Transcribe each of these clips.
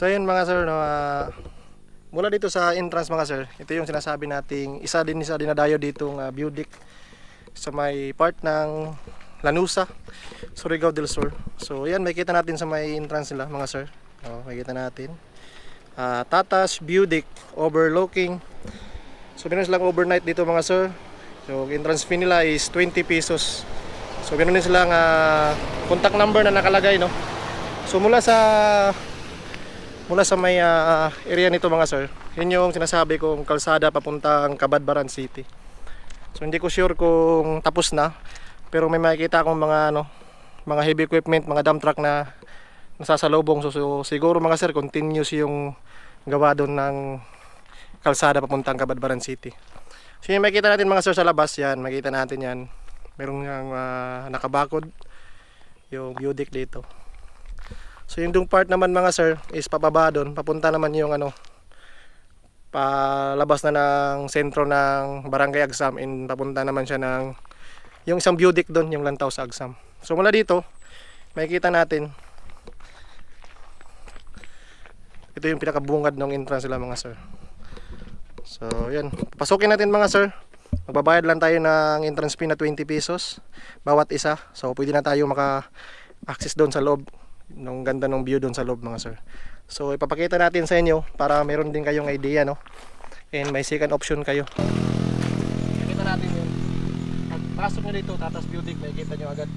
So ayun mga sir, no, mula dito sa entrance mga sir, ito yung sinasabi nating isa din na dayo ditong view deck sa may part ng Lanusa, Surigao del Sur. So yan, makikita natin sa may entrance nila mga sir. Makikita natin. Tatas view deck overlooking. So meron silang overnight dito mga sir. So entrance fee nila is 20 pesos. So meron din silang contact number na nakalagay, no. So mula sa may area nito mga sir, yun yung sinasabi kong kalsada papuntang Cabadbaran City. So hindi ko sure kung tapos na, pero may makikita akong mga heavy equipment, mga dump truck na nasasalubong. So siguro mga sir, continuous yung gawa doon ng kalsada papuntang Cabadbaran City. So yung makikita natin mga sir sa labas, yan, makikita natin yan. Merong nakabakod yung view deck dito. So yung dung part naman mga sir is pababa doon, papunta naman yung palabas na ng sentro ng Barangay Agsam, and papunta naman siya ng yung isang view deck doon, yung Lantaw sa Agsam. So mula dito makikita natin, ito yung pinakabungad ng entrance nila mga sir. So yan, papasukin natin mga sir. Magbabayad lang tayo ng entrance fee na 20 pesos bawat isa. So pwede na tayo maka-access doon sa loob. Nung ganda ng view doon sa loob mga sir. So ipapakita natin sa inyo para meron din kayong idea, no? And may second option kayo. Makikita natin yun. Pagpasok nyo dito, Tatas view deck, makikita nyo agad.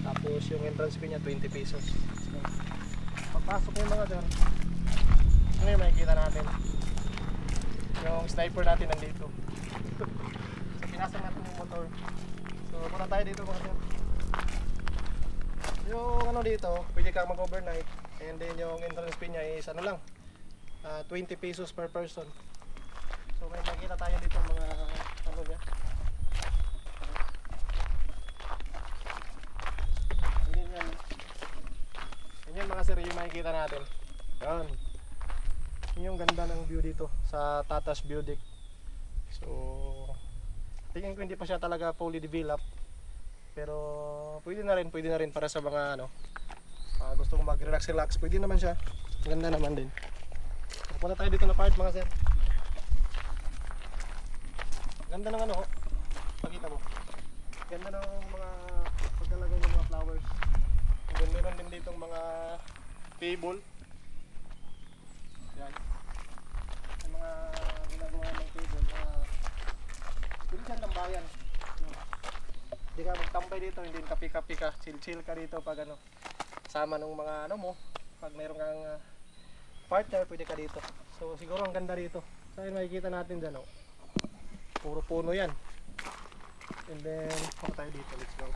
Tapos yung entrance fee nya 20 pesos. So, pagpasok nyo mga sir, ngayon makikita natin yung sniper natin nandito. Pinasok natin yung motor. So muna tayo dito mga sir. Yung dito, pwede kang mag-overnight, and then yung entrance fee nya is 20 pesos per person. So may makita tayo dito mga nya. Yan mga sir, yung makikita natin. Yan. Yung ganda ng view dito sa Tatas view deck. So tingin ko hindi pa siya talaga fully developed, pero pwede na rin para sa mga gustong mag-relax, pwede naman siya. Ganda naman din. Pupunta tayo dito na part mga sir. Ganda ng pakita mo. Ganda ng mga pagkalagay ng mga flowers. And then meron din ditong mga table. Yan. Yung mga ginagawa ng table na pwede dyan tambayan. Hindi ka magtambay dito, hindi kapi-kapi ka, chill ka dito pag sama ng mga mo, pag mayroon kang partner, pwede ka dito. So siguro ang ganda dito. So yun, makikita natin dyan, puro puno yan. And then punta tayo dito, let's go.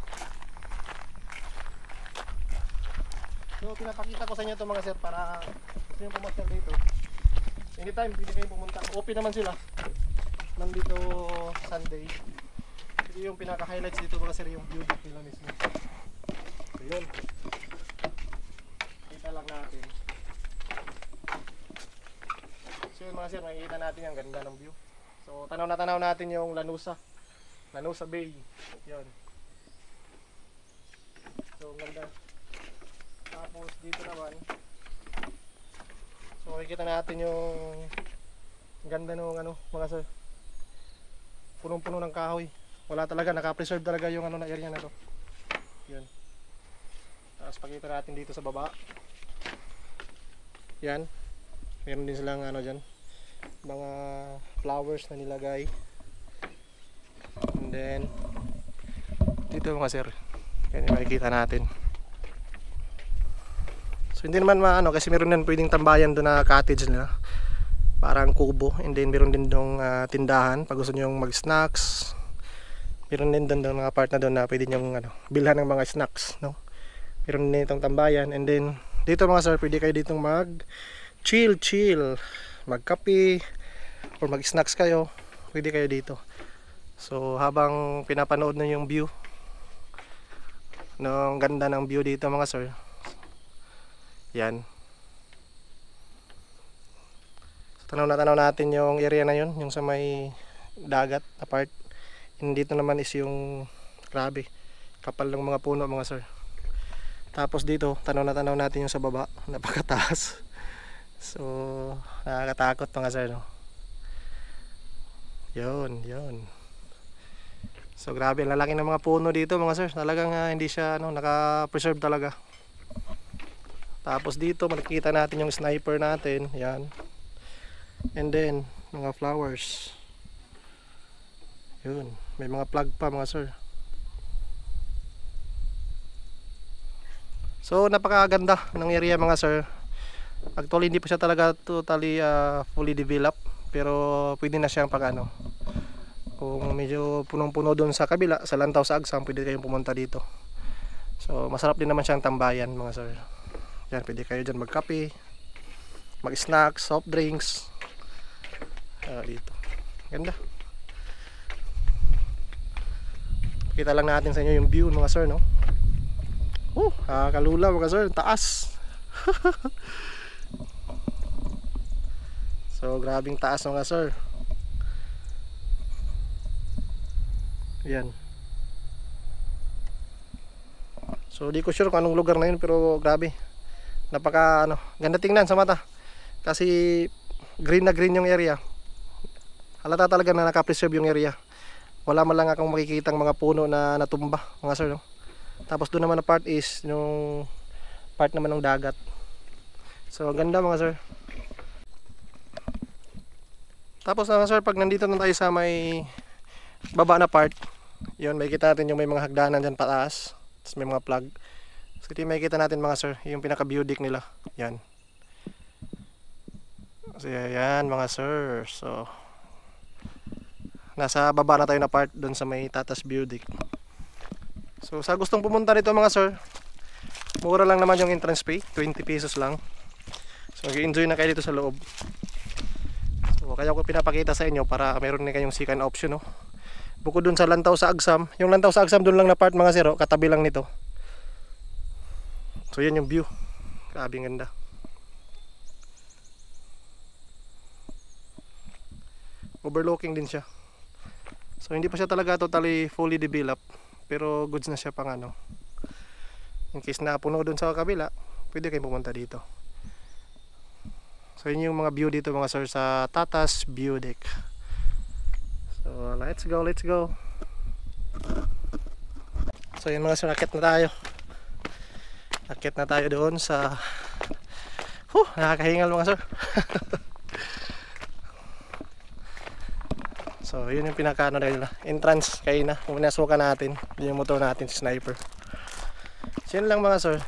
So pinapakita ko sa inyo ito mga sir, para gusto nyo pumasyal dito. Anytime pwede kayo pumunta, open naman sila nandito Sunday. Ito yung pinaka-highlights dito mga sir, yung view deck nila mismo. So yun, kita lang natin. So yun mga sir, makikita natin yung ganda ng view. So tanaw natin yung Lanusa Bay. Yun. So ganda. Tapos dito naman, so makikita natin yung ganda ng mga sir, punong-puno ng kahoy. Wala talaga, naka-preserve talaga yung na area na to. Yun. Tapos pakita natin dito sa baba. Yan. Meron din silang dyan, mga flowers na nilagay. And then dito mga sir, yan yung makikita natin. So hindi naman kasi meron din pwedeng tambayan doon na cottage nila, parang kubo. And then meron din dong tindahan pag gusto nyo mag-snacks. Meron din doon mga part na doon na pwede nyo bilhan ng mga snacks, no? Meron din itong tambayan. And then dito mga sir, pwede kayo ditong mag chill, magkape or mag-snacks kayo, pwede kayo dito. So habang pinapanood na yung view, ng ganda ng view dito mga sir, yan. So, tanaw natin yung area na yun, yung sa may dagat na part. And dito naman is yung, grabe, kapal ng mga puno mga sir. Tapos dito, tanaw natin yung sa baba, napakataas. So nakakatakot mga sir, no? Yun. So grabe, ang lalaki ng mga puno dito mga sir. Talagang hindi siya naka-preserve talaga. Tapos dito makikita natin yung sniper natin, yan. And then mga flowers. Yun, may mga plug pa mga sir. So napakaganda ng area mga sir. Actually hindi pa siya talaga totally fully developed, pero pwede na siyang kung medyo punong-puno doon sa kabila, sa Lantaw sa Agsam, pwede kayong pumunta dito. So masarap din naman siyang tambayan mga sir. Yan, pwede kayo dyan magkape, mag-snacks, soft drinks. Dito. Ganda. Pakita lang natin sa inyo yung view mga sir, no? Kalula mga sir, taas. So grabing taas mga sir. Yan. So di ko sure kung anong lugar na yun, pero grabe. Ganda tingnan sa mata. Kasi green na green yung area. Halata talaga na naka-preserve yung area. Wala man lang akong makikitang mga puno na natumba mga sir, no? Tapos doon naman na part is yung part naman ng dagat. So ganda mga sir. Tapos mga sir, pag nandito na tayo sa may baba na part, yun, makikita natin yung may mga hagdanan dyan pataas. Tapos may mga plug. So ito yung makikita natin mga sir, yung pinaka view deck nila. Yan. So yan mga sir. So nasa baba na tayo na part doon sa may tatas view deck. So sa gustong pumunta nito mga sir, mura lang naman yung entrance fee, 20 pesos lang. So mag-enjoy na kayo dito sa loob. So kaya ko pinapakita sa inyo para meron na kayong second option, no? Bukod dun sa Lantaw sa Agsam, yung Lantaw sa Agsam dun lang na part mga sir, katabi lang nito. So yan yung view. Grabe ganda. Overlooking din siya. So hindi pa siya talaga totally fully developed, pero goods na siya pang in case na puno dun sa kabila, pwede kayong pumunta dito. So yun yung mga view dito mga sir sa Tatas View Deck. So let's go. So yun mga sir, akit na tayo doon sa nakakahingal mga sir. So yun yung pinaka nila, entrance kayo na kung pinasukan natin yung motor natin, si Sniper. So yun lang mga sir,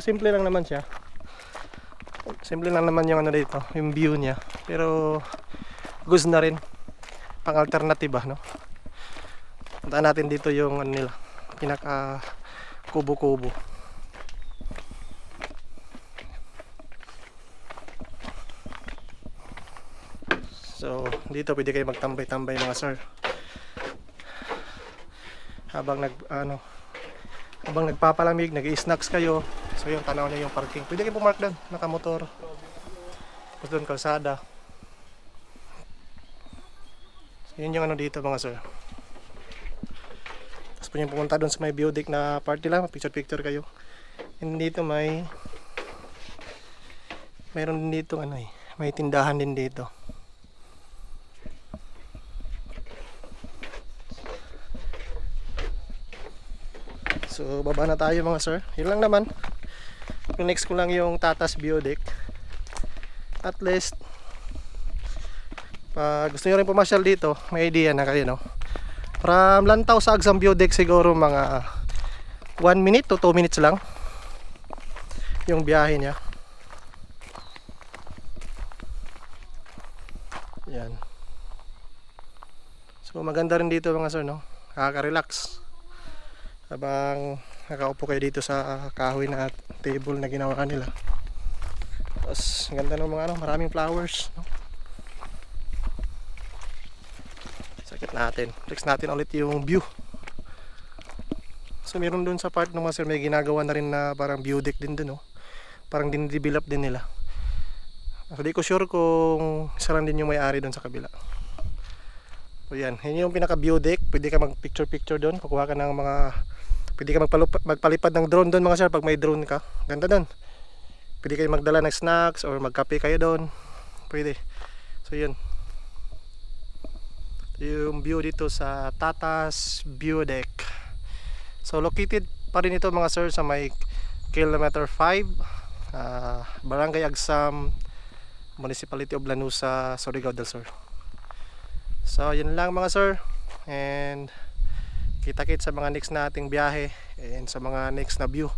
simple lang naman siya. Simple lang naman yung dito, yung view niya. Pero goods na rin, pang alternatiba, no? Puntaan natin dito yung nila, pinaka kubo-kubo. So dito pwede kayo magtambay-tambay mga sir. Habang habang nagpapalamig, nag-i-snacks kayo. So yung tanaw niyo yung parking. Pwede kayo pumark doon, nakamotor. Tapos doon kalsada. So yun yung dito mga sir. Tapos pwede pumunta doon sa may view deck na party lang, picture kayo. And dito mayroon din dito may tindahan din dito. So baba na tayo mga sir. Yun lang naman. Yung next ko lang yung Tatas View Deck. At least pag gusto nyo rin pumasyal dito, may idea na kayo, no? From Lantaw sa Agsam View Deck siguro mga 1 minute to 2 minutes lang yung biyahe niya. Yan. So maganda rin dito mga sir, no? Nakaka-relax habang nakaupo kayo dito sa kahoy na table na ginawa nila. Tapos ganda ng mga maraming flowers, no? Sakit natin. Flex natin ulit yung view. So meron dun sa part ng mga sir, may ginagawa na rin na parang view deck din dun, no? Parang din-develop din nila. So di ko sure kung isa lang din yung may-ari dun sa kabila. So yan, yun yung pinaka view deck. Pwede ka mag picture dun, kukuha ka ng mga, pwede ka magpalipad ng drone dun mga sir pag may drone ka. Ganda dun. Pwede kayo magdala ng snacks or magkape kayo doon. Pwede. So yun. Yung view dito sa Tatas View Deck. So located pa rin ito mga sir sa may kilometer 5, Barangay Agsam, Municipality of Lanusa, Surigao del Sur. So yun lang mga sir, and kita-kits sa mga next nating biyahe and sa mga next na view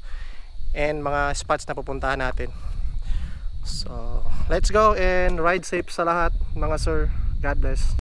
and mga spots na pupuntahan natin. So let's go and ride safe sa lahat mga sir. God bless.